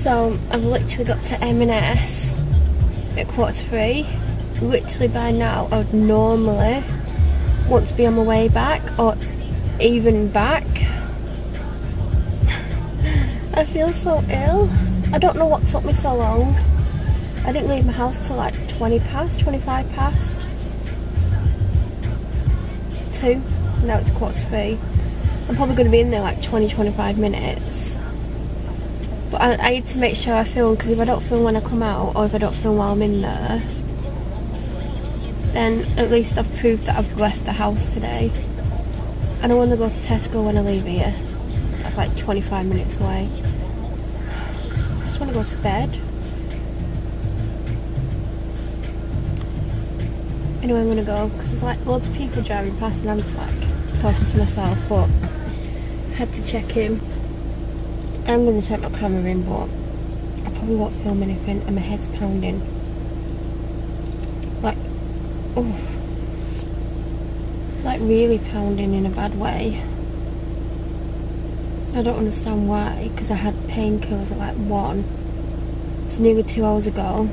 So I've literally got to M&S at 2:45. Literally by now I would normally want to be on my way back or even back. I feel so ill. I don't know what took me so long. I didn't leave my house till like 20 past, 25 past 2. Now it's 2:45. I'm probably going to be in there like 20-25 minutes. But I need to make sure I film, because if I don't film when I come out, or if I don't film while I'm in there, then at least I've proved that I've left the house today. And I want to go to Tesco when I leave here. That's like 25 minutes away. I just want to go to bed. Anyway, I'm going to go, because there's like loads of people driving past and I'm just like talking to myself, but I had to check in. I'm going to take my camera in, but I probably won't film anything, and my head's pounding. Like, oh, it's like really pounding in a bad way. I don't understand why, because I had painkillers at like 1. It's nearly 2 hours ago,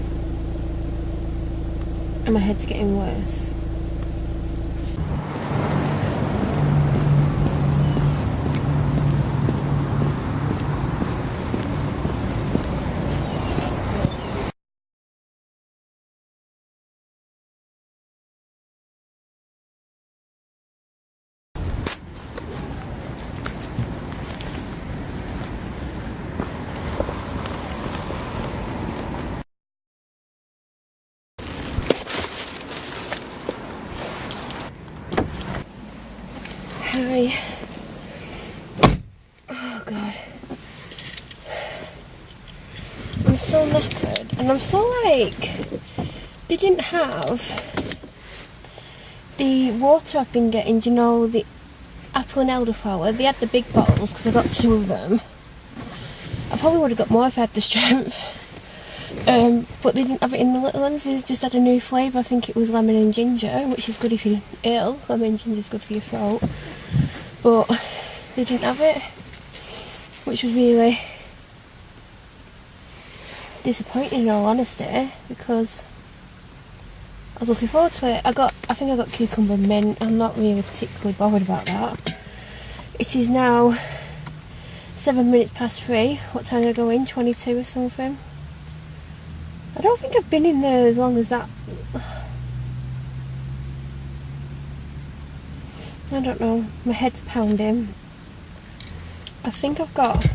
and my head's getting worse. Hi. Oh god. I'm so knackered, and I'm so like, they didn't have the water I've been getting, do you know, the apple and elderflower. They had the big bottles because I got 2 of them. I probably would have got more if I had the strength. But they didn't have it in the little ones. They just had a new flavour. I think it was lemon and ginger, which is good if you're ill. Lemon and ginger is good for your throat. But they didn't have it, which was really disappointing in all honesty, because I was looking forward to it. I think I got cucumber and mint. I'm not really particularly bothered about that. It is now 7 minutes past 3. What time did I go in? 22 or something. I don't think I've been in there as long as that. I don't know. My head's pounding. I think I've got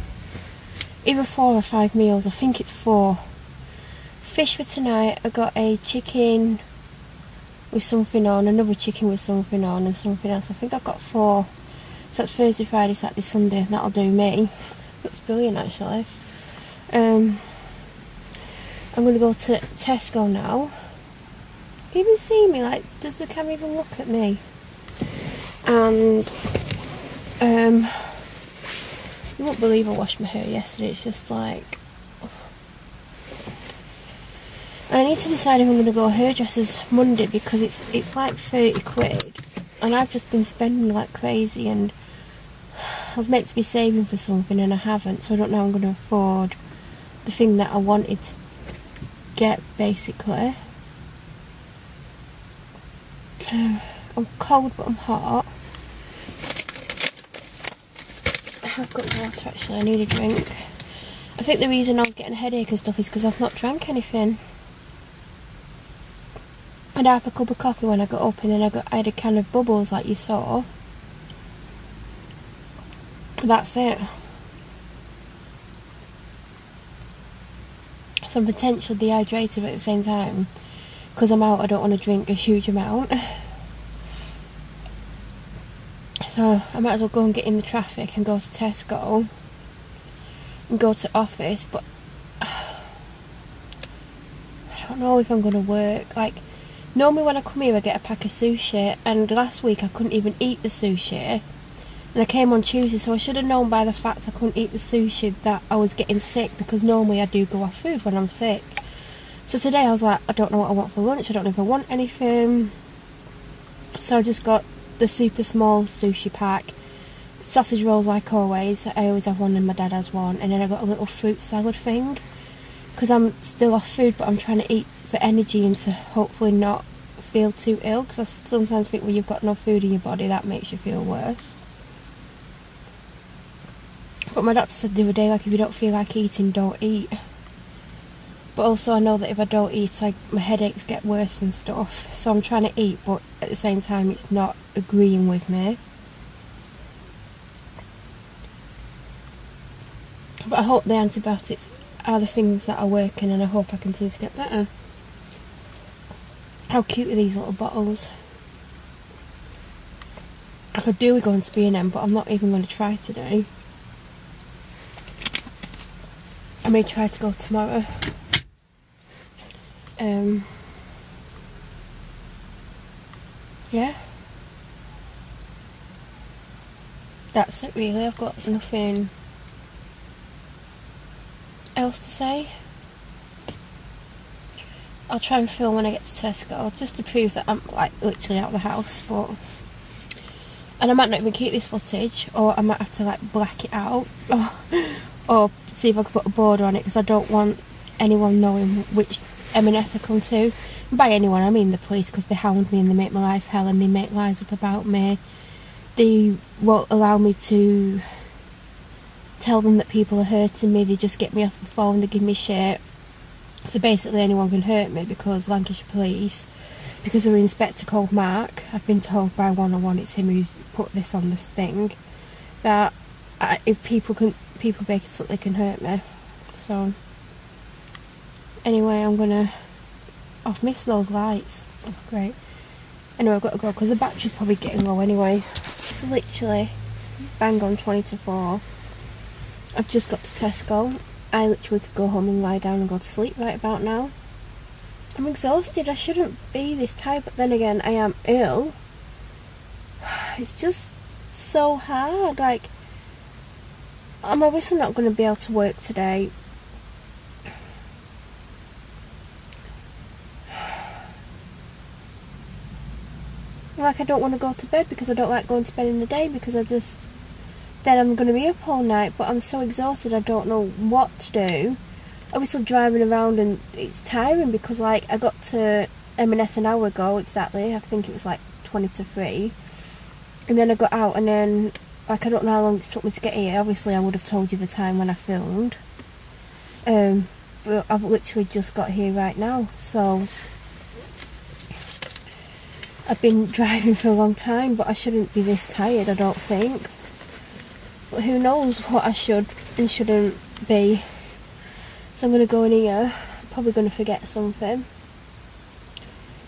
either 4 or 5 meals. I think it's 4. Fish for tonight. I got a chicken with something on, another chicken with something on, and something else. I think I've got 4. So that's Thursday, Friday, Saturday, Sunday. That'll do me. That's brilliant, actually. I'm going to go to Tesco now. You even see me? Like, does the camera even look at me? And you won't believe I washed my hair yesterday. It's just like, I need to decide if I'm going to go hairdressers Monday, because it's like 30 quid and I've just been spending like crazy, and I was meant to be saving for something and I haven't, so I don't know how I'm going to afford the thing that I wanted to get, basically. I'm cold but I'm hot. I've got water actually, I need a drink. I think the reason I was getting a headache and stuff is because I've not drank anything. I had half a cup of coffee when I got up, and then I had a can of bubbles like you saw. That's it. So I'm potentially dehydrated at the same time. Because I'm out, I don't want to drink a huge amount. So I might as well go and get in the traffic and go to Tesco and go to office, but I don't know if I'm going to work. Like, normally when I come here I get a pack of sushi, and last week I couldn't even eat the sushi, and I came on Tuesday, so I should have known by the fact I couldn't eat the sushi that I was getting sick, because normally I do go off food when I'm sick. So today I was like, I don't know what I want for lunch, I don't know if I want anything, so I just got the super small sushi pack. sausage rolls like always. I always have one and my dad has one. And then I got a little fruit salad thing. Because I'm still off food, but I'm trying to eat for energy and to hopefully not feel too ill. Because I sometimes think when you've got no food in your body, that makes you feel worse. But my doctor said the other day, like, if you don't feel like eating, don't eat. But also I know that if I don't eat, my headaches get worse and stuff. So I'm trying to eat, but at the same time it's not agreeing with me. But I hope the antibiotics are the things that are working, and I hope I continue to get better. How cute are these little bottles? I could do with going to B&M, but I'm not even going to try today. I may try to go tomorrow. Yeah. That's it really. I've got nothing else to say. I'll try and film when I get to Tesco, just to prove that I'm like literally out of the house. And I might not even keep this footage, or I might have to like black it out, or see if I can put a border on it, because I don't want anyone knowing which M&S I come to. And by anyone I mean the police, because they hound me and they make my life hell and they make lies up about me. They won't allow me to tell them that people are hurting me. They just get me off the phone, they give me shit. So basically anyone can hurt me, because Lancashire Police, because of an inspector called Mark, I've been told by 101, it's him who's put this on this thing, that if people basically can hurt me. So anyway, I've missed those lights. Oh, great. Anyway, I've got to go because the battery's probably getting low anyway. It's literally bang on 20 to 4. I've just got to Tesco. I literally could go home and lie down and go to sleep right about now. I'm exhausted. I shouldn't be this tired, but then again, I am ill. It's just so hard. Like, I'm obviously not going to be able to work today. Like, I don't want to go to bed because I don't like going to bed in the day, because then I'm going to be up all night, but I'm so exhausted I don't know what to do. Obviously driving around, and it's tiring because like I got to M&S an hour ago exactly, I think it was like 20 to 3, and then I got out, and then like I don't know how long it took me to get here. Obviously I would have told you the time when I filmed, but I've literally just got here right now, so I've been driving for a long time, but I shouldn't be this tired, I don't think. But who knows what I should and shouldn't be. So I'm going to go in here. I'm probably going to forget something,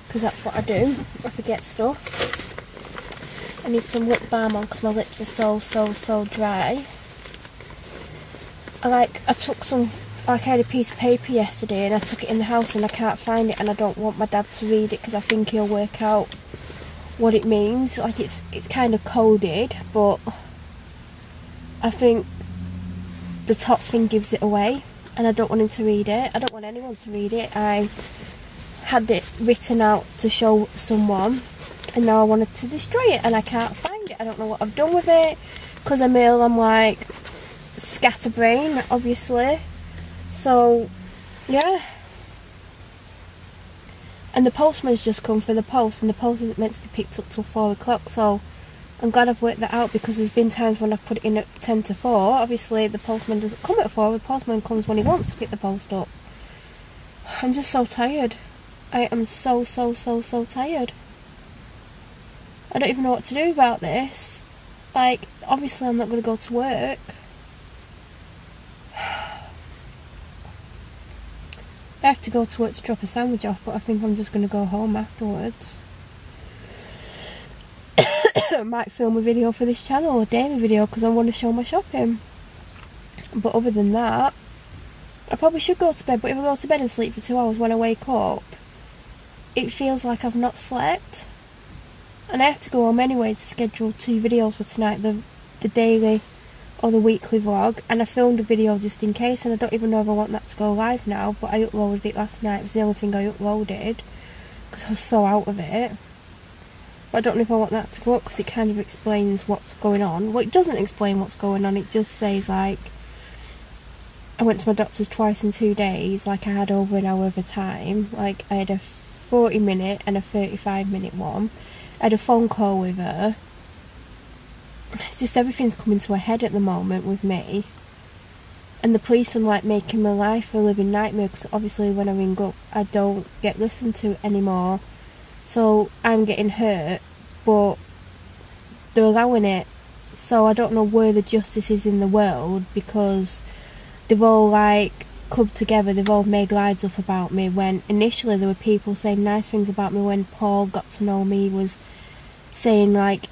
because that's what I do. I forget stuff. I need some lip balm on because my lips are so dry. I took some, like I had a piece of paper yesterday and I took it in the house and I can't find it, and I don't want my dad to read it because I think he'll work out what it means. Like it's kind of coded, but I think the top thing gives it away, and I don't want him to read it. I don't want anyone to read it. I had it written out to show someone, and now I wanted to destroy it and I can't find it. I don't know what I've done with it, because I'm ill. I'm like scatterbrain, obviously. So yeah, and the postman's just come for the post, and the post isn't meant to be picked up till 4 o'clock, so I'm glad I've worked that out, because there's been times when I've put it in at 10 to 4. Obviously the postman doesn't come at 4, the postman comes when he wants to pick the post up. I'm just so tired. I am so tired. I don't even know what to do about this. Like, obviously I'm not going to go to work. I have to go to work to drop a sandwich off, but I think I'm just going to go home afterwards. I might film a video for this channel, a daily video, because I want to show my shopping. But other than that, I probably should go to bed, but if I go to bed and sleep for 2 hours, when I wake up, it feels like I've not slept. And I have to go home anyway to schedule 2 videos for tonight, the daily or the weekly vlog, and I filmed a video just in case, and I don't even know if I want that to go live now, but I uploaded it last night. It was the only thing I uploaded because I was so out of it. But I don't know if I want that to go up because it kind of explains what's going on. Well, it doesn't explain what's going on. It just says, like, I went to my doctor's twice in 2 days. Like, I had over an hour of a time. Like, I had a 40-minute and a 35-minute one. I had a phone call with her. It's just everything's coming to a head at the moment with me. And the police are, like, making my life a living nightmare because obviously when I ring up, I don't get listened to anymore. So I'm getting hurt, but they're allowing it. So I don't know where the justice is in the world, because they've all, like, clubbed together. They've all made lies up about me, when initially there were people saying nice things about me. When Paul got to know me, he was saying, like,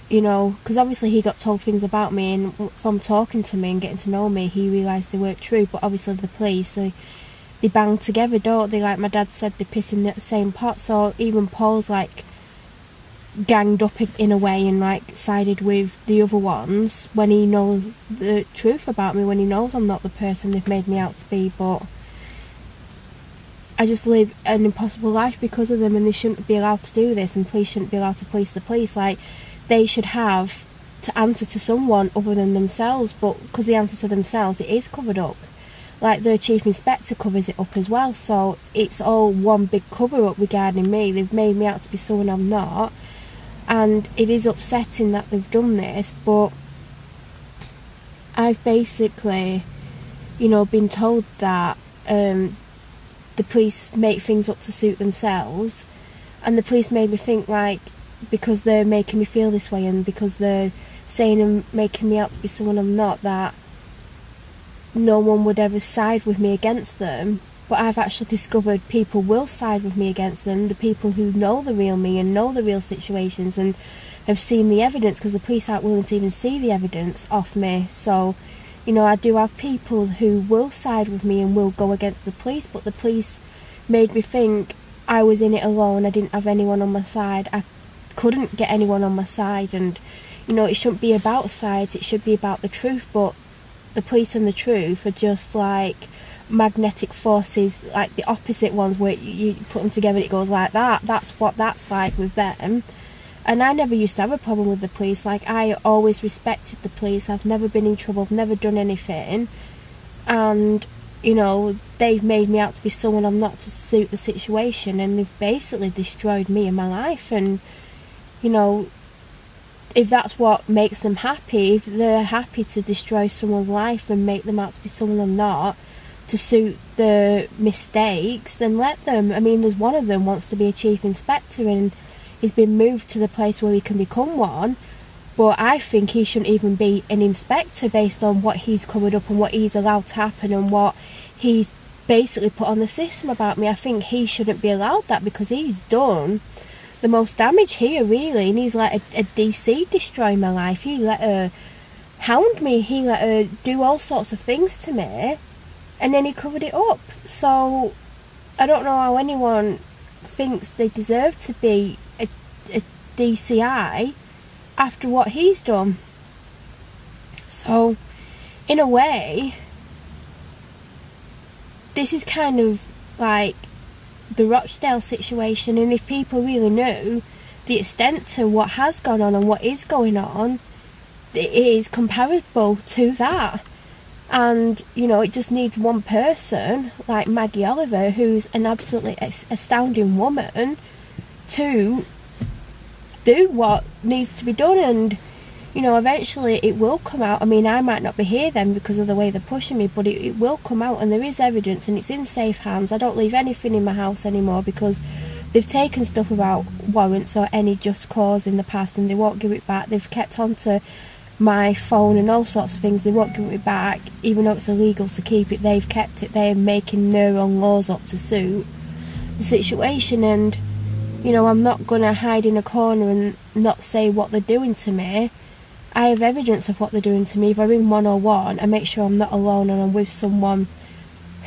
you know, because obviously he got told things about me, and from talking to me and getting to know me, he realised they weren't true. But obviously the police, they bang together, don't they? Like my dad said, they piss in the same pot. So even Paul's, like, ganged up in a way and, like, sided with the other ones when he knows the truth about me, when he knows I'm not the person they've made me out to be. But I just live an impossible life because of them, and they shouldn't be allowed to do this, and police shouldn't be allowed to police the police. Like, they should have to answer to someone other than themselves, but because they answer to themselves, it is covered up. Like, the chief inspector covers it up as well, so it's all one big cover-up regarding me. They've made me out to be someone I'm not, and it is upsetting that they've done this. But I've basically, you know, been told that the police make things up to suit themselves, and the police made me think, like, because they're making me feel this way, and because they're saying and making me out to be someone I'm not, that no one would ever side with me against them. But I've actually discovered people will side with me against them, the people who know the real me and know the real situations and have seen the evidence, because the police aren't willing to even see the evidence off me. So, you know, I do have people who will side with me and will go against the police, but the police made me think I was in it alone. I didn't have anyone on my side. I couldn't get anyone on my side, and, you know, it shouldn't be about sides, it should be about the truth. But the police and the truth are just like magnetic forces, like the opposite ones, where you put them together and it goes like that. That's what that's like with them. And I never used to have a problem with the police. Like, I always respected the police. I've never been in trouble, I've never done anything, and, you know, they've made me out to be someone I'm not to suit the situation, and they've basically destroyed me and my life. And, you know, if that's what makes them happy, if they're happy to destroy someone's life and make them out to be someone I'm not, to suit the mistakes, then let them. I mean, there's one of them wants to be a chief inspector, and he's been moved to the place where he can become one. But I think he shouldn't even be an inspector based on what he's covered up and what he's allowed to happen and what he's basically put on the system about me. I think he shouldn't be allowed that, because he's done the most damage here, really. And he's let a DC destroy my life. He let her hound me, he let her do all sorts of things to me, and then he covered it up. So I don't know how anyone thinks they deserve to be a DCI after what he's done. So in a way, this is kind of like the Rochdale situation, and if people really knew the extent to what has gone on and what is going on, it is comparable to that. And, you know, it just needs one person like Maggie Oliver, who's an absolutely astounding woman, to do what needs to be done. And, you know, eventually it will come out. I mean, I might not be here then because of the way they're pushing me, but it will come out, and there is evidence, and it's in safe hands. I don't leave anything in my house anymore, because they've taken stuff about warrants or any just cause in the past, and they won't give it back. They've kept on to my phone and all sorts of things. They won't give it back, even though it's illegal to keep it. They've kept it. They're making their own laws up to suit the situation. And, you know, I'm not going to hide in a corner and not say what they're doing to me. I have evidence of what they're doing to me. If I ring 101, I make sure I'm not alone and I'm with someone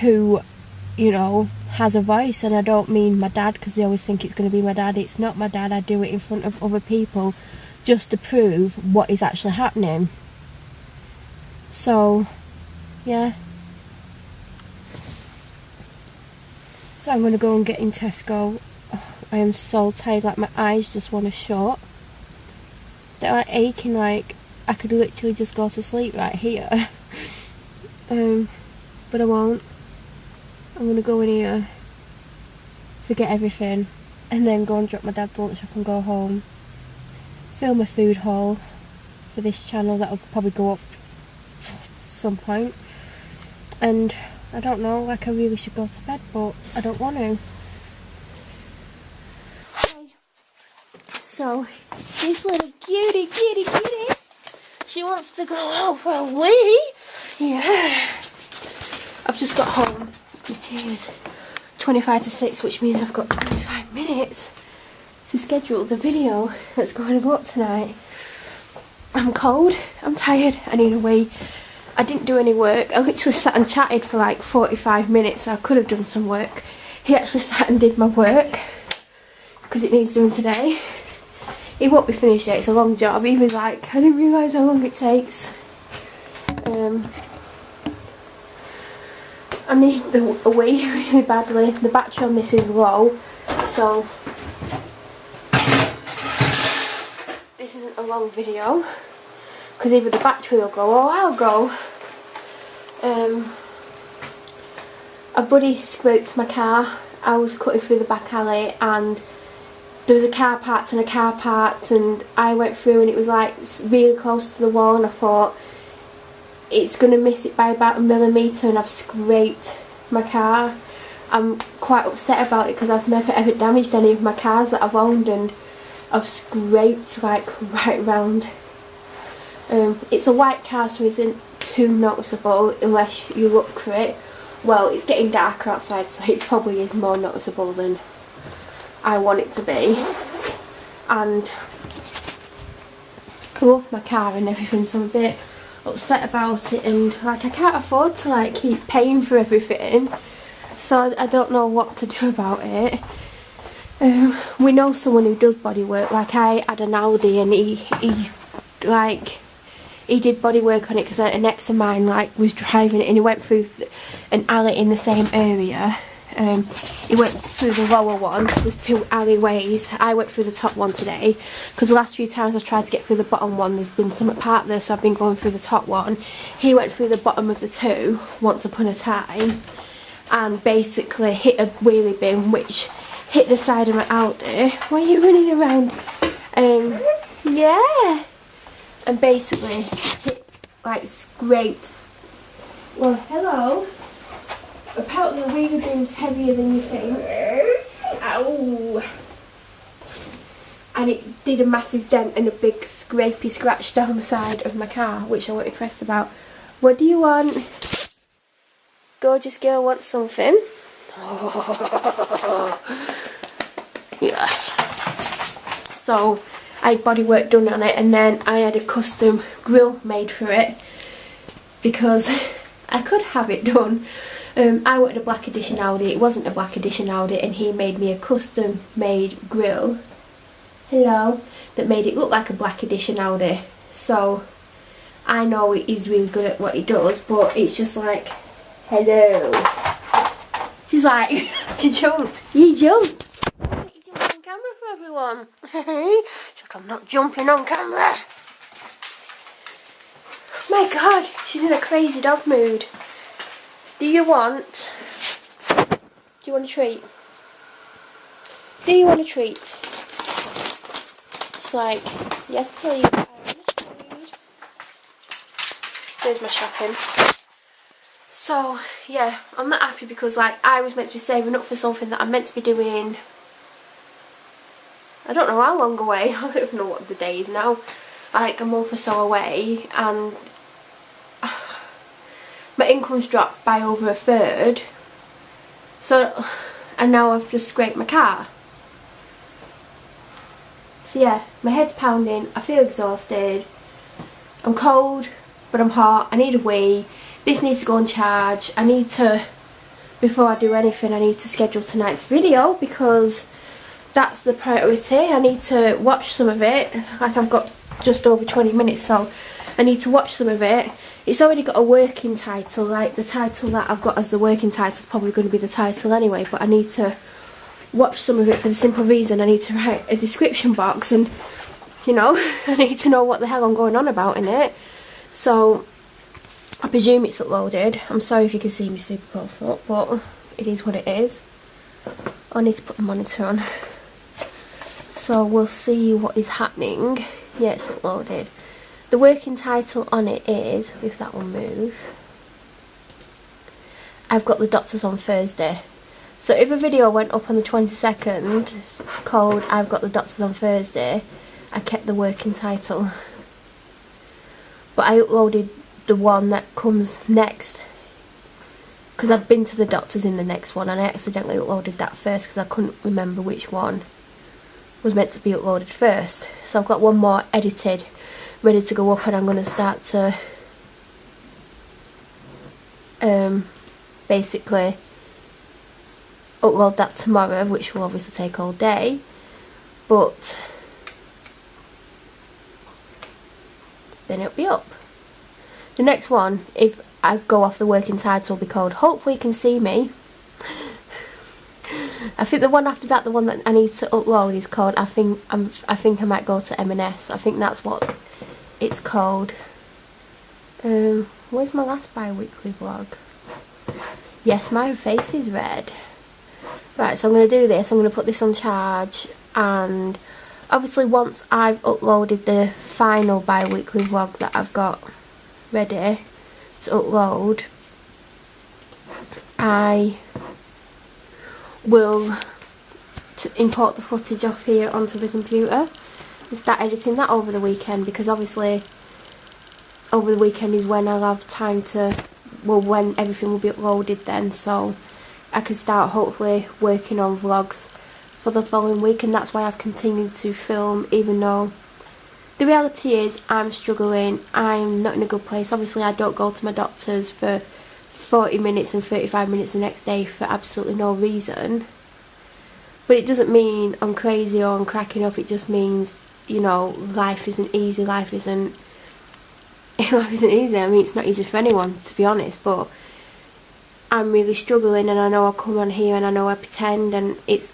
who, you know, has a voice. And I don't mean my dad, because they always think it's going to be my dad. It's not my dad. I do it in front of other people just to prove what is actually happening. So, yeah. So I'm going to go and get in Tesco. Oh, I am so tired, like my eyes just want to shut. They're like aching, like I could literally just go to sleep right here. But I won't. I'm gonna go in here, forget everything, and then go and drop my dad's lunch off and go home. Film a food haul for this channel that'll probably go up some point. And I don't know, like I really should go to bed, but I don't want to. So this little cutie, she wants to go out for a wee. Yeah. I've just got home. It is 25 to 6, which means I've got 25 minutes to schedule the video that's going to go up tonight. I'm cold, I'm tired, I need a wee. I didn't do any work. I literally sat and chatted for like 45 minutes. So I could have done some work. He actually sat and did my work because it needs doing today. He won't be finished yet, it's a long job. He was like, I didn't realise how long it takes. I need a wee really badly. The battery on this is low, so this isn't a long video because either the battery will go or I'll go. A buddy scraped my car. I was cutting through the back alley and there was a car parked and a car parked, and I went through and it was like really close to the wall, and I thought it's going to miss it by about 1 millimetre, and I've scraped my car. I'm quite upset about it because I've never ever damaged any of my cars that I've owned, and I've scraped like right round. It's a white car, so it isn't too noticeable unless you look for it. Well, it's getting darker outside, so it probably is more noticeable than I want it to be. And I love my car and everything, so I'm a bit upset about it, and like I can't afford to like keep paying for everything, so I don't know what to do about it. We know someone who does bodywork. Like I had an Audi and he did bodywork on it because an ex of mine like was driving it, and he went through an alley in the same area. He went through the lower one. There's 2 alleyways. I went through the top one today because the last few times I've tried to get through the bottom one there's been some apart there, so I've been going through the top one. He went through the bottom of the 2 once upon a time and basically hit a wheelie bin which hit the side of my Audi. Why are you running around? Yeah, and basically hit, like scraped. Well, hello. Apparently the wheelie bin's heavier than you think. Ow! And it did a massive dent and a big scrapey scratch down the side of my car, which I wasn't impressed about. What do you want? Gorgeous girl wants something. Oh. Yes. So I had bodywork done on it, and then I had a custom grill made for it because I could have it done. I wanted a black edition Audi. It wasn't a black edition Audi, and he made me a custom made grill. Hello. That made it look like a black edition Audi. So I know he's really good at what he does, but it's just like, hello. She's like, she jumped. You jumped. Why don't you jump on camera for everyone? She's like, I'm not jumping on camera. My God, she's in a crazy dog mood. Do you want a treat? Do you want a treat? It's like, yes please. There's my shopping. So yeah, I'm not happy because like I was meant to be saving up for something that I'm meant to be doing, I don't know how long away. I don't even know what the day is now. Like a month or so away, and my income's dropped by over 1/3. So, and now I've just scraped my car. So yeah, my head's pounding, I feel exhausted, I'm cold, but I'm hot, I need a wee, this needs to go on charge, I need to, before I do anything, I need to schedule tonight's video because that's the priority. I need to watch some of it, like I've got just over 20 minutes, so I need to watch some of it. It's already got a working title, like the title that I've got as the working title is probably going to be the title anyway, but I need to watch some of it for the simple reason I need to write a description box, and you know, I need to know what the hell I'm going on about in it. So I presume it's uploaded. I'm sorry if you can see me super close up, but it is what it is. I need to put the monitor on. So we'll see what is happening. Yeah, it's uploaded. The working title on it is, if that will move, I've got the doctors on Thursday. So if a video went up on the 22nd called I've got the doctors on Thursday, I kept the working title. But I uploaded the one that comes next, because I'd been to the doctors in the next one and I accidentally uploaded that first because I couldn't remember which one was meant to be uploaded first. So I've got one more edited, ready to go up, and I'm going to start to basically upload that tomorrow, which will obviously take all day, but then it'll be up. The next one, if I go off the working title, will be called Hopefully You Can See Me. I think the one after that, the one that I need to upload, is called I think I might go to M&S. I think that's what it's called. Where's my last bi-weekly vlog? Yes, my face is red. Right, so I'm going to do this. I'm going to put this on charge, and obviously once I've uploaded the final bi-weekly vlog that I've got ready to upload, I will import the footage off here onto the computer and start editing that over the weekend, because obviously over the weekend is when I'll have time to, well, when everything will be uploaded then, so I can start hopefully working on vlogs for the following week. And that's why I've continued to film, even though the reality is I'm struggling, I'm not in a good place. Obviously I don't go to my doctors for 40 minutes and 35 minutes the next day for absolutely no reason, but it doesn't mean I'm crazy or I'm cracking up. It just means, you know, life isn't easy, life isn't easy. I mean, it's not easy for anyone, to be honest, but I'm really struggling, and I know I come on here and I know I pretend, and it's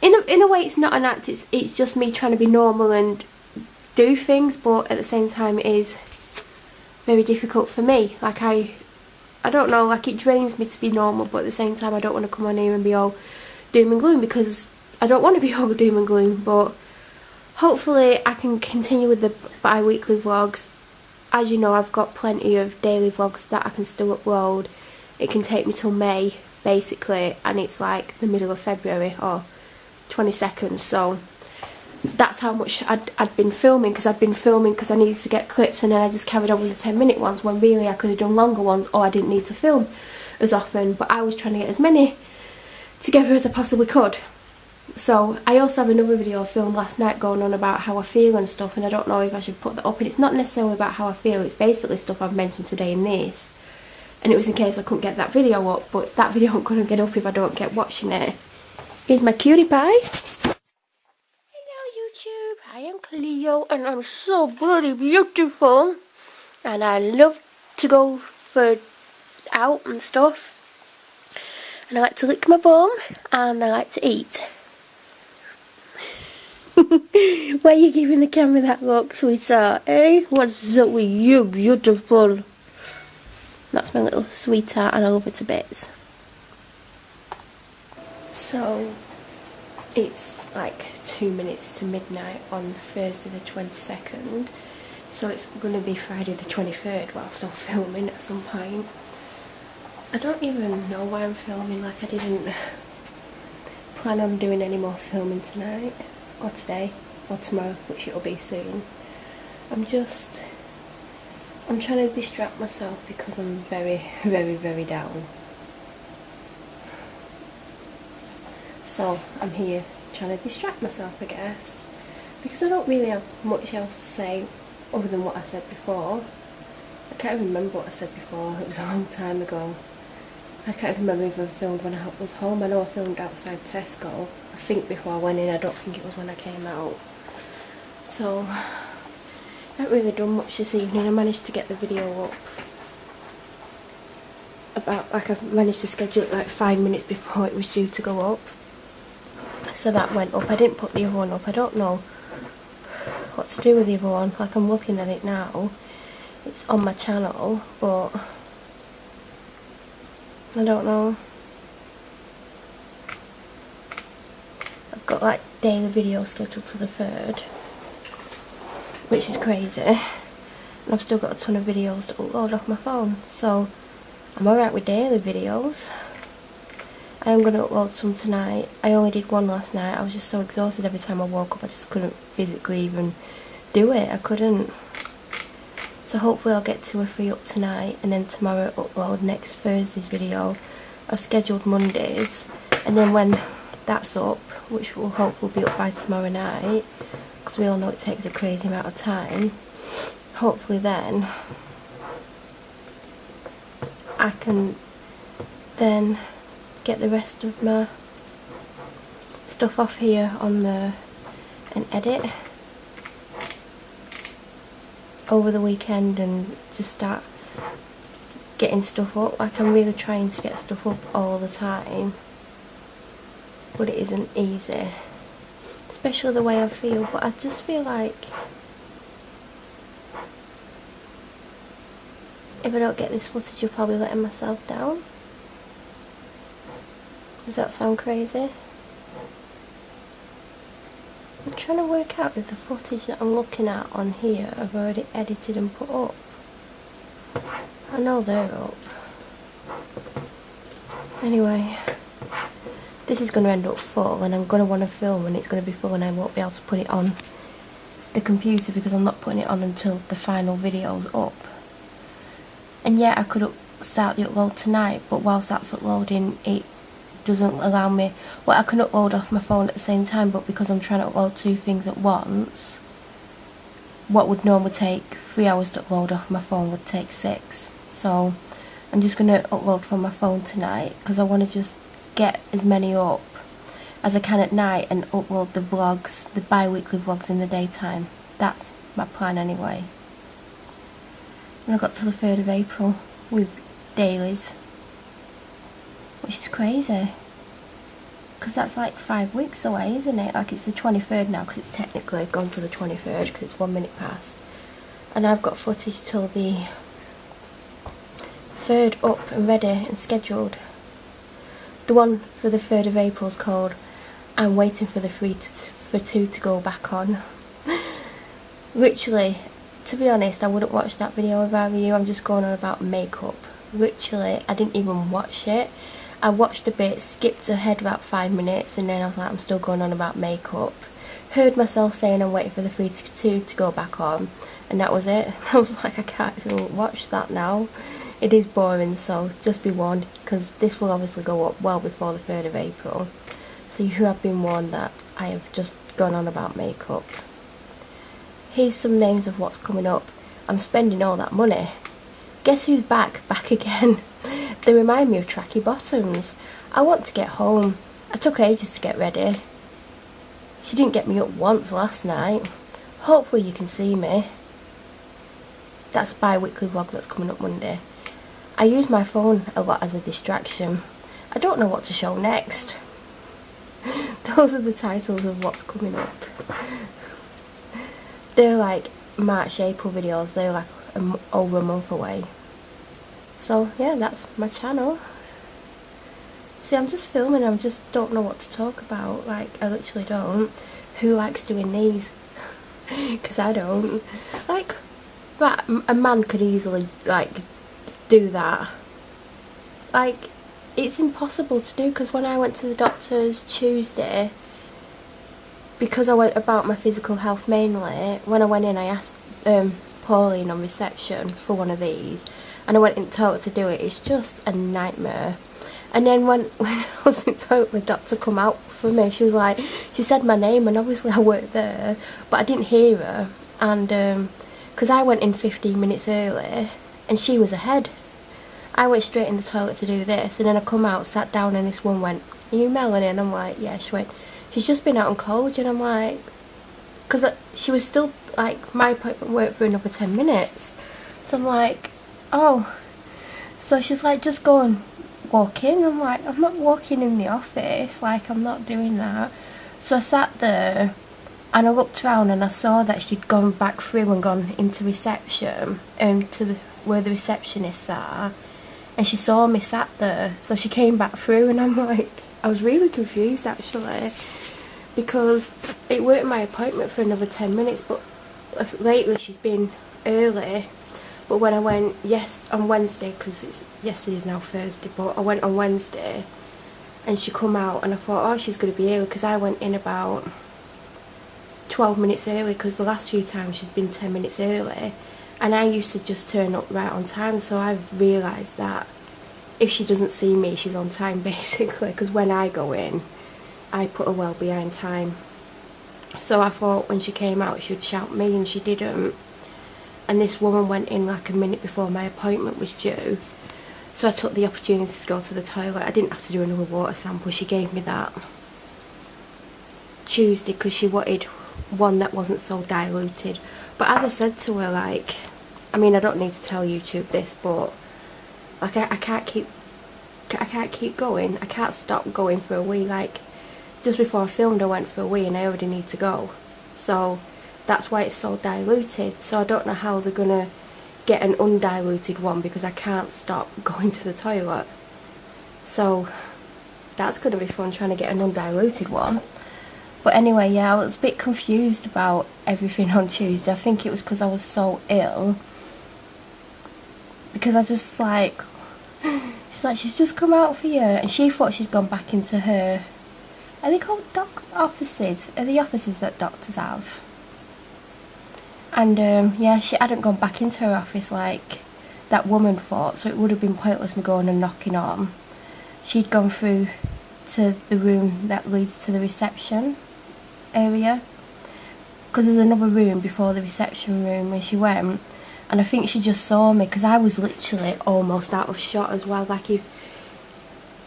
in a way it's not an act, it's just me trying to be normal and do things, but at the same time it is very difficult for me. Like I don't know, like it drains me to be normal, but at the same time I don't want to come on here and be all doom and gloom, because I don't want to be all doom and gloom. But hopefully I can continue with the bi-weekly vlogs. As you know, I've got plenty of daily vlogs that I can still upload. It can take me till May basically, and it's like the middle of February or 22nd, so that's how much I'd been filming, because I'd been filming because I needed to get clips, and then I just carried on with the 10-minute ones, when really I could have done longer ones, or I didn't need to film as often, but I was trying to get as many together as I possibly could. So I also have another video filmed last night going on about how I feel and stuff, and I don't know if I should put that up, and it's not necessarily about how I feel, it's basically stuff I've mentioned today in this, and it was in case I couldn't get that video up, but that video couldn't get up if I don't get watching it. Here's my cutie pie. I am Cleo, and I'm so bloody beautiful, and I love to go out and stuff, and I like to lick my bum, and I like to eat. Why are you giving the camera that look, sweetheart, eh? What's up with you, beautiful? That's my little sweetheart, and I love her to bits. So it's like 2 minutes to midnight on Thursday the 22nd, so it's going to be Friday the 23rd whilst I'm filming at some point. I don't even know why I'm filming, like I didn't plan on doing any more filming tonight or today or tomorrow, which it'll be soon. I'm trying to distract myself because I'm very, very, very down. So I'm here trying to distract myself, I guess, because I don't really have much else to say other than what I said before. I can't even remember what I said before, it was a long time ago. I can't remember if I filmed when I was home. I know I filmed outside Tesco, I think before I went in, I don't think it was when I came out. So I haven't really done much this evening. I managed to get the video up about, like, I've managed to schedule it like 5 minutes before it was due to go up. So that went up. I didn't put the other one up. I don't know what to do with the other one. Like, I'm looking at it now. It's on my channel, but I don't know. I've got like daily video scheduled to the 3rd, which is crazy. And I've still got a ton of videos to upload off my phone. So I'm alright with daily videos. I am going to upload some tonight. I only did one last night. I was just so exhausted every time I woke up. I just couldn't physically even do it. I couldn't. So hopefully I'll get 2 or 3 up tonight, and then tomorrow upload next Thursday's video. I've scheduled Mondays, and then when that's up, which will hopefully be up by tomorrow night, because we all know it takes a crazy amount of time, hopefully then I can then get the rest of my stuff off here on the and edit over the weekend and just start getting stuff up. Like, I'm really trying to get stuff up all the time, but it isn't easy, especially the way I feel. But I just feel like if I don't get this footage, I'll probably letting myself down. Does that sound crazy? I'm trying to work out if the footage that I'm looking at on here I've already edited and put up. I know they're up. Anyway, this is going to end up full, and I'm going to want to film, and it's going to be full, and I won't be able to put it on the computer because I'm not putting it on until the final video's up. And yeah, I could start the upload tonight, but whilst that's uploading, it doesn't allow me. Well, I can upload off my phone at the same time, but because I'm trying to upload 2 things at once, what would normally take 3 hours to upload off my phone would take 6. So I'm just going to upload from my phone tonight, because I want to just get as many up as I can at night and upload the vlogs, the bi-weekly vlogs, in the daytime. That's my plan anyway. And I got to the 3rd of April with dailies, which is crazy, because that's like 5 weeks away, isn't it? Like, it's the 23rd now, because it's technically gone to the 23rd because it's 1 minute past, and I've got footage till the 3rd up and ready and scheduled. The one for the 3rd of April is called I'm Waiting for the 2 to go back on. Literally, to be honest, I wouldn't watch that video if I were you. I'm just going on about makeup. Literally, I didn't even watch it. I watched a bit, skipped ahead about 5 minutes, and then I was like, I'm still going on about makeup. Heard myself saying I'm waiting for the 2 to go back on, and that was it. I was like, I can't even watch that now. It is boring, so just be warned, because this will obviously go up well before the 3rd of April. So you have been warned that I have just gone on about makeup. Here's some names of what's coming up. I'm spending all that money. Guess who's back again? They remind me of tracky bottoms. I want to get home. I took ages to get ready. She didn't get me up once last night. Hopefully you can see me. That's a bi-weekly vlog that's coming up Monday. I use my phone a lot as a distraction. I don't know what to show next. Those are the titles of what's coming up. They're like March, April videos. They're like over a month away. So yeah, that's my channel. See, I'm just filming, I just don't know what to talk about. Like, I literally don't. Who likes doing these? Because I don't. Like, but a man could easily, like, do that. Like, it's impossible to do, because when I went to the doctor's Tuesday, because I went about my physical health mainly, when I went in I asked Pauline on reception for one of these, and I went in toilet to do it. It's just a nightmare. And then when I was in toilet, the doctor come out for me. She was like, she said my name, and obviously I worked there, but I didn't hear her. And because I went in 15 minutes early, and she was ahead. I went straight in the toilet to do this, and then I come out, sat down, and this one went, "Are you Melanie?" And I'm like, "Yeah." She went, "She's just been out on college," and I'm like, because she was still like, my appointment worked for another 10 minutes. So I'm like, oh. So she's like, "Just go and walk in." I'm like, I'm not walking in the office, like, I'm not doing that. So I sat there and I looked around and I saw that she'd gone back through and gone into reception, where the receptionists are, and she saw me sat there, so she came back through, and I'm like, I was really confused actually, because it weren't my appointment for another 10 minutes, but lately she's been early. But when I went on Wednesday, because yesterday's now Thursday, but I went on Wednesday and she come out and I thought, oh, she's going to be early, because I went in about 12 minutes early, because the last few times she's been 10 minutes early, and I used to just turn up right on time. So I've realised that if she doesn't see me, she's on time basically, because when I go in I put her well behind time. So I thought when she came out she would shout me, and she didn't. And this woman went in like a minute before my appointment was due, so I took the opportunity to go to the toilet. I didn't have to do another water sample, she gave me that Tuesday because she wanted one that wasn't so diluted. But as I said to her, like, I mean, I don't need to tell YouTube this, but like I can't keep going. I can't stop going for a wee. Like, just before I filmed I went for a wee and I already need to go, so that's why it's so diluted. So I don't know how they're gonna get an undiluted one, because I can't stop going to the toilet. So that's gonna be fun, trying to get an undiluted one. But anyway, yeah, I was a bit confused about everything on Tuesday. I think it was because I was so ill, because I just like, she's like, she's just come out for you, and she thought she'd gone back into her, are they called offices? Are the offices that doctors have? And yeah, she hadn't gone back into her office like that woman thought, so it would have been pointless me going and knocking on. She'd gone through to the room that leads to the reception area, because there's another room before the reception room when she went, and I think she just saw me, because I was literally almost out of shot as well. Like, if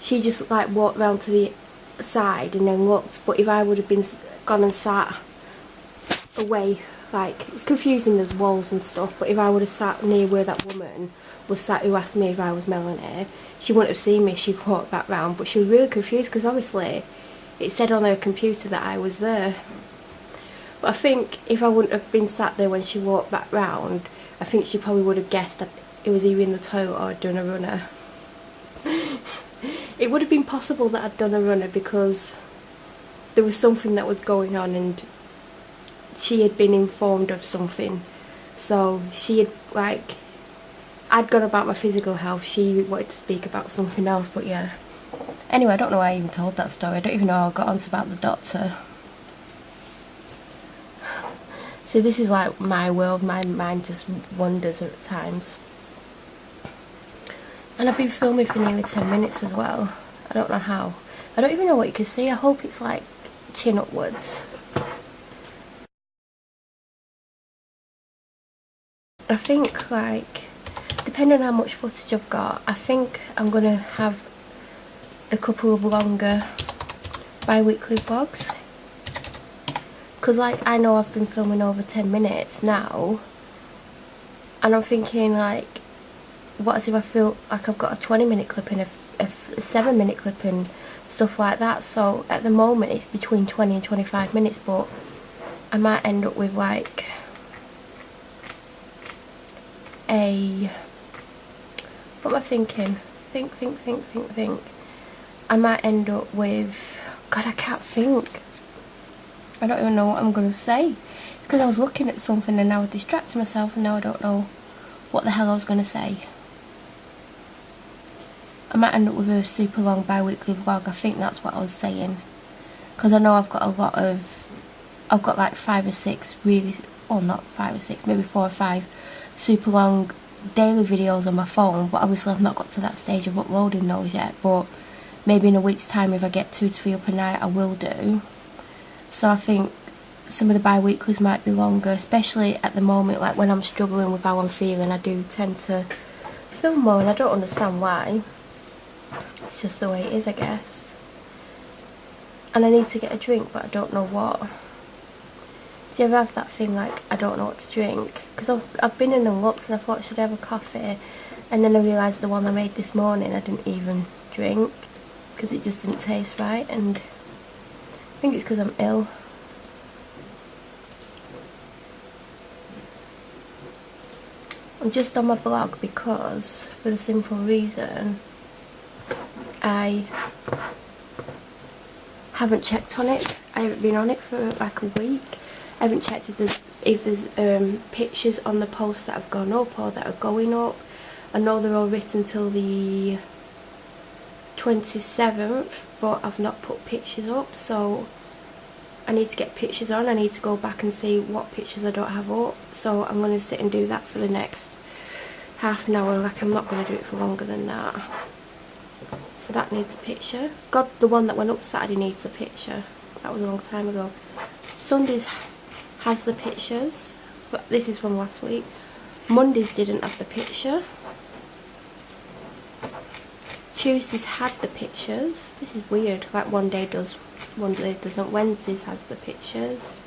she just like walked round to the side and then looked, but if I would have been gone and sat away, like, it's confusing, there's walls and stuff, but if I would have sat near where that woman was sat who asked me if I was Melanie, she wouldn't have seen me. She walked back round, but she was really confused because obviously it said on her computer that I was there. But I think if I wouldn't have been sat there when she walked back round, I think she probably would have guessed that it was either in the toilet or I'd done a runner. It would have been possible that I'd done a runner, because there was something that was going on and she had been informed of something. So she had, like, I'd gone about my physical health, she wanted to speak about something else. But yeah, anyway, I don't know why I even told that story. I don't even know how I got onto about the doctor. So this is like my world, my mind just wanders at times. And I've been filming for nearly 10 minutes as well. I don't know how. I don't even know what you can see. I hope it's like chin upwards. I think, like, depending on how much footage I've got, I think I'm going to have a couple of longer bi-weekly vlogs. Because, like, I know I've been filming over 10 minutes now, and I'm thinking, like, what if I feel like I've got a 20-minute clip and a 7-minute clip and stuff like that. So at the moment it's between 20 and 25 minutes, but I might end up with like what am I thinking? Think. I might end up with, God, I can't think. I don't even know what I'm going to say. Because I was looking at something and I was distracting myself, and now I don't know what the hell I was going to say. I might end up with a super long bi-weekly vlog. I think that's what I was saying. Because I know I've got like 5 or 6 really, well, not 5 or 6, maybe 4 or 5 super long daily videos on my phone, but obviously I've not got to that stage of uploading those yet. But maybe in a week's time, if I get 2 to 3 up a night, I will do. So I think some of the bi-weeklies might be longer, especially at the moment, like when I'm struggling with how I'm feeling. I do tend to film more, and I don't understand why. It's just the way it is, I guess. And I need to get a drink, but I don't know what. Do you ever have that thing like, I don't know what to drink? Because I've been in and looked and I thought, should I have a coffee? And then I realised the one I made this morning I didn't even drink, because it just didn't taste right. And think it's because I'm ill. I'm just on my blog because, for the simple reason, I haven't checked on it. I haven't been on it for like a week. I haven't checked if there's pictures on the posts that have gone up or that are going up. I know they're all written till the 27th, but I've not put pictures up, so I need to get pictures on. I need to go back and see what pictures I don't have up, so I'm going to sit and do that for the next half an hour. Like, I'm not going to do it for longer than that. So that needs a picture. God, the one that went up Saturday needs a picture. That was a long time ago. Sundays has the pictures. This is from last week. Mondays didn't have the picture. Tuesdays had the pictures. This is weird. Like, one day does, one day doesn't. Wednesdays has the pictures.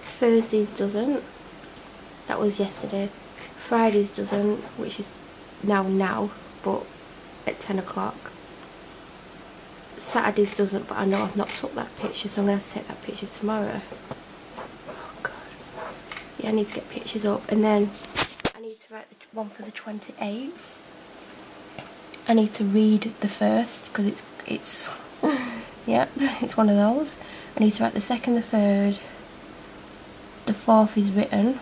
Thursdays doesn't. That was yesterday. Fridays doesn't, which is now, but at 10 o'clock. Saturdays doesn't, but I know I've not took that picture, so I'm going to have to take that picture tomorrow. Oh God. Yeah, I need to get pictures up, and then I need to write the one for the 28th. I need to read the first, because it's yeah, it's one of those. I need to write the second, the third, the fourth is written,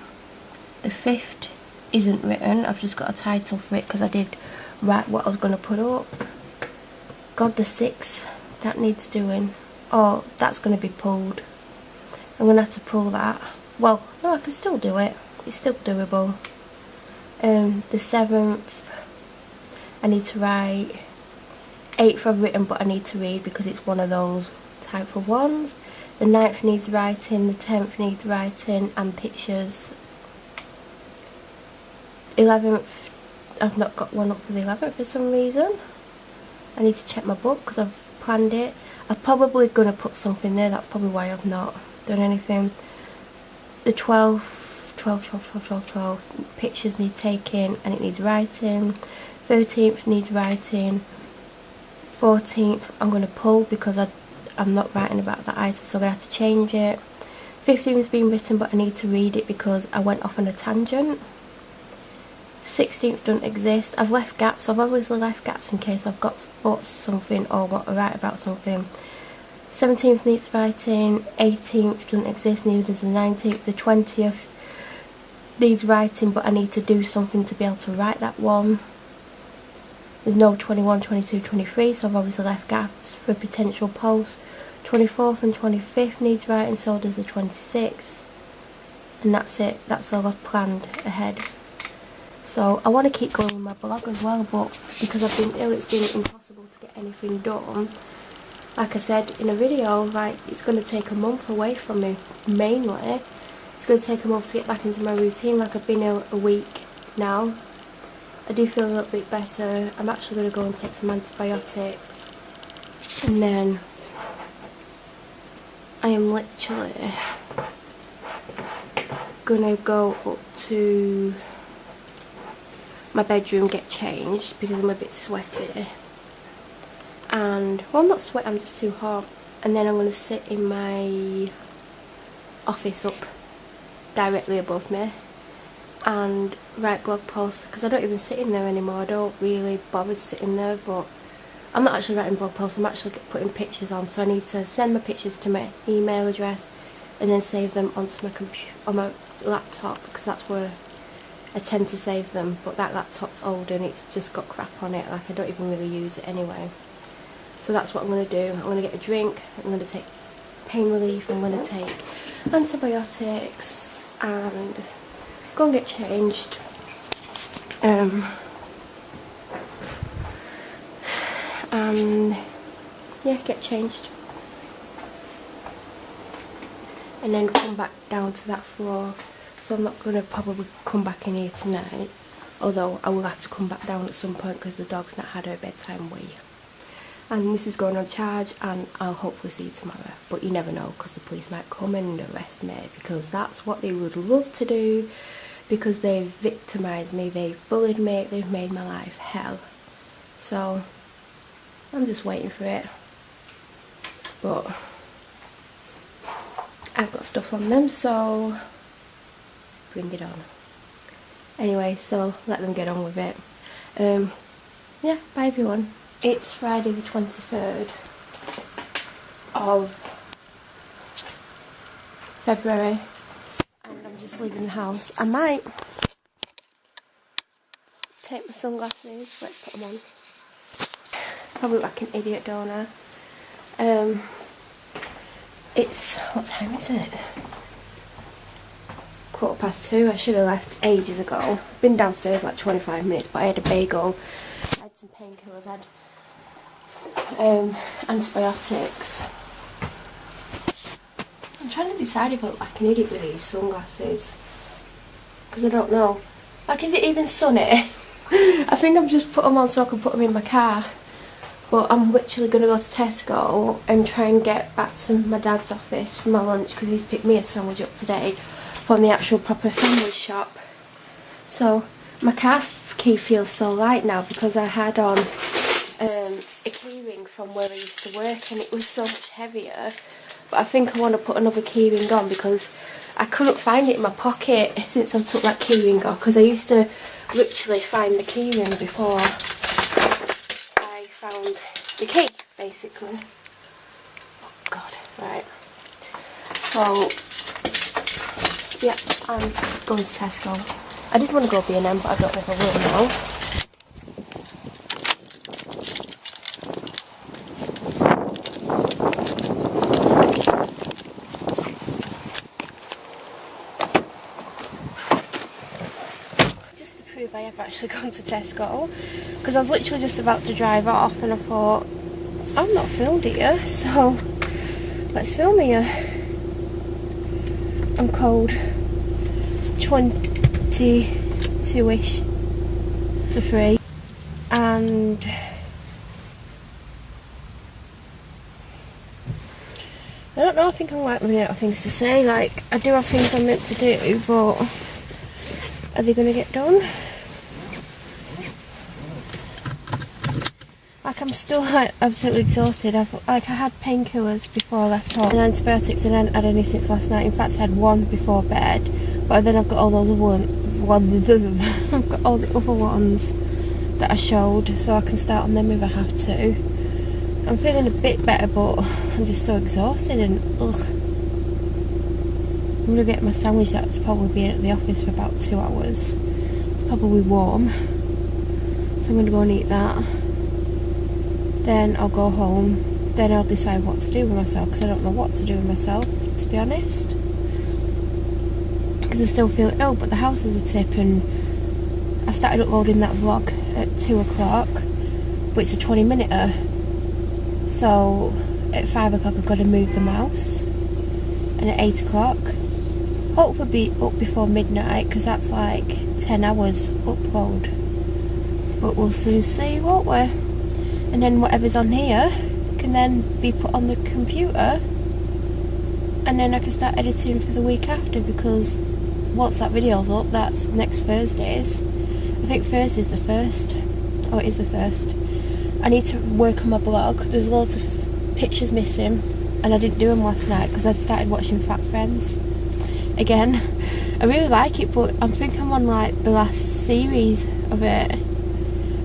the fifth isn't written. I've just got a title for it because I did write what I was going to put up. God, the sixth, that needs doing. Oh, that's going to be pulled. I'm going to have to pull that. Well, no, I can still do it. It's still doable. The seventh, I need to write. 8th I've written, but I need to read because it's one of those type of ones. The 9th needs writing, the 10th needs writing and pictures. 11th, I've not got one up for the 11th for some reason. I need to check my book because I've planned it. I'm probably going to put something there, that's probably why I've not done anything. The 12th, pictures need taking and it needs writing. 13th needs writing. 14th I'm going to pull because I'm not writing about that item, so I'm going to have to change it. 15th has been written, but I need to read it because I went off on a tangent. 16th doesn't exist. I've left gaps. I've obviously left gaps in case I've got something or want to write about something. 17th needs writing. 18th doesn't exist, neither does the 19th. The 20th needs writing, but I need to do something to be able to write that one. There's no 21, 22, 23, so I've obviously left gaps for potential posts. 24th and 25th needs writing, so does the 26th. And that's it. That's all I've planned ahead. So I want to keep going with my blog as well, but because I've been ill, it's been impossible to get anything done. Like I said in a video, like, it's going to take a month away from me, mainly. It's going to take a month to get back into my routine. Like, I've been ill a week now. I do feel a little bit better. I'm actually going to go and take some antibiotics. And then I am literally going to go up to my bedroom, get changed because I'm a bit sweaty. And, well, I'm not sweaty, I'm just too hot. And then I'm going to sit in my office up directly above me and write blog posts, because I don't even sit in there anymore. I don't really bother sitting there, but I'm not actually writing blog posts, I'm actually putting pictures on, so I need to send my pictures to my email address and then save them onto my computer, on my laptop, because that's where I tend to save them. But that laptop's old and it's just got crap on it, like I don't even really use it anyway. So that's what I'm going to do. I'm going to get a drink, I'm going to take pain relief, I'm going to take antibiotics and go and get changed. And yeah, get changed. And then come back down to that floor. So I'm not going to probably come back in here tonight, although I will have to come back down at some point because the dog's not had her bedtime wee. And this is going on charge, and I'll hopefully see you tomorrow. But you never know, because the police might come and arrest me, because that's what they would love to do, because they've victimised me, they've bullied me, they've made my life hell. So I'm just waiting for it. But I've got stuff on them, so bring it on. Anyway, so let them get on with it. Yeah, bye everyone. It's Friday the 23rd of February and I'm just leaving the house. I might take my sunglasses, let's put them on. Probably like an idiot, don't I? It's, what time is it? 2:15. I should have left ages ago. Been downstairs like 25 minutes, but I had a bagel, I had some painkillers, I had antibiotics. I'm trying to decide if I look like an idiot with these sunglasses, because I don't know. Like, is it even sunny? I think I've just put them on so I can put them in my car. But I'm literally going to go to Tesco and try and get back to my dad's office for my lunch, because he's picked me a sandwich up today from the actual proper sandwich shop. So my car key feels so light now because I had on a key ring from where I used to work and it was so much heavier. But I think I want to put another key ring on because I couldn't find it in my pocket since I took that key ring off, because I used to literally find the key ring before I found the key, basically. Oh god, right. So, yeah, I'm going to Tesco. I did want to go B&M, but I don't know if I will now. I have actually gone to Tesco, because I was literally just about to drive off and I thought, I'm not filmed here, so let's film here. I'm cold. It's 22ish to 3 and I don't know, I think I'm like running out of things to say. Like, I do have things I'm meant to do, but are they going to get done? Like, I'm still like absolutely exhausted. I had painkillers before I left home and antibiotics, and I hadn't had any since last night. In fact, I had one before bed, but then I've got all those I've got all the other ones that I showed, so I can start on them if I have to. I'm feeling a bit better, but I'm just so exhausted and ugh. I'm gonna get my sandwich that's probably been at the office for about 2 hours. It's probably warm, so I'm gonna go and eat that. Then I'll go home, then I'll decide what to do with myself, because I don't know what to do with myself, to be honest. Because I still feel ill, but the house is a tip, and I started uploading that vlog at 2 o'clock, but it's a 20-minute. So at 5 o'clock I've got to move the mouse, and at 8 o'clock, hopefully be up before midnight, because that's like 10 hours upload. But we'll soon see, won't we? And then whatever's on here can then be put on the computer, and then I can start editing for the week after, because once that video's up, that's next Thursday's. I think Thursday's the 1st. Oh, it is the 1st. I need to work on my blog. There's loads of pictures missing, and I didn't do them last night because I started watching Fat Friends again. I really like it, but I think I'm on like the last series of it.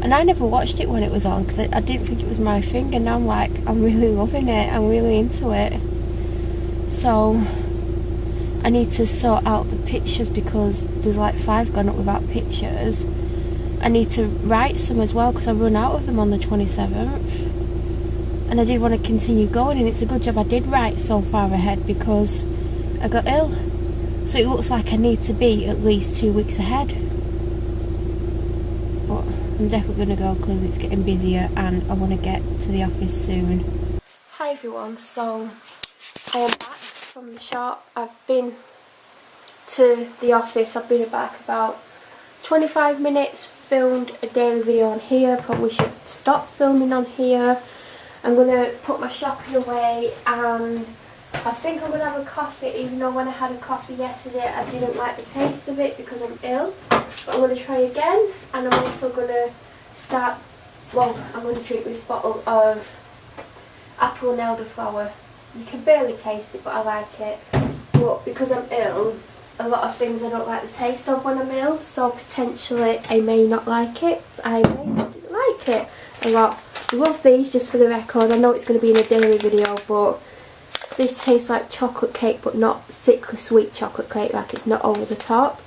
And I never watched it when it was on because I didn't think it was my thing, and now I'm like, I'm really loving it, I'm really into it. So I need to sort out the pictures because there's like 5 gone up without pictures. I need to write some as well because I run out of them on the 27th. And I did want to continue going, and it's a good job I did write so far ahead because I got ill. So it looks like I need to be at least 2 weeks ahead. But I'm definitely going to go because it's getting busier and I want to get to the office soon. Hi everyone, so I am back from the shop. I've been to the office, I've been back about 25 minutes, filmed a daily video on here. Probably should stop filming on here. I'm going to put my shopping away, and I think I'm going to have a coffee, even though when I had a coffee yesterday I didn't like the taste of it because I'm ill. But I'm going to try again, and I'm also going to start, well, I'm going to drink this bottle of apple and elderflower. You can barely taste it, but I like it. but because I'm ill, a lot of things I don't like the taste of when I'm ill, so potentially I may not like it. I may not like it a lot. I love these, just for the record. I know it's going to be in a daily video, but this tastes like chocolate cake, but not sickly sweet chocolate cake, like it's not over the top.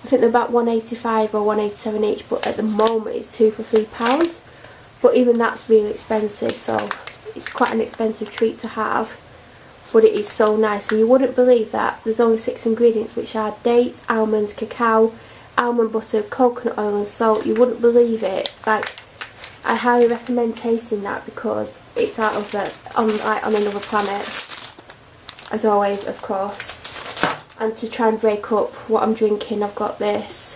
I think they're about £1.85 or £1.87 each, but at the moment it's 2 for £3. But even that's really expensive, so it's quite an expensive treat to have. But it is so nice, and you wouldn't believe that there's only 6 ingredients, which are dates, almonds, cacao, almond butter, coconut oil and salt. You wouldn't believe it. Like, I highly recommend tasting that, because it's out of the on another planet, as always, of course. And to try and break up what I'm drinking, I've got this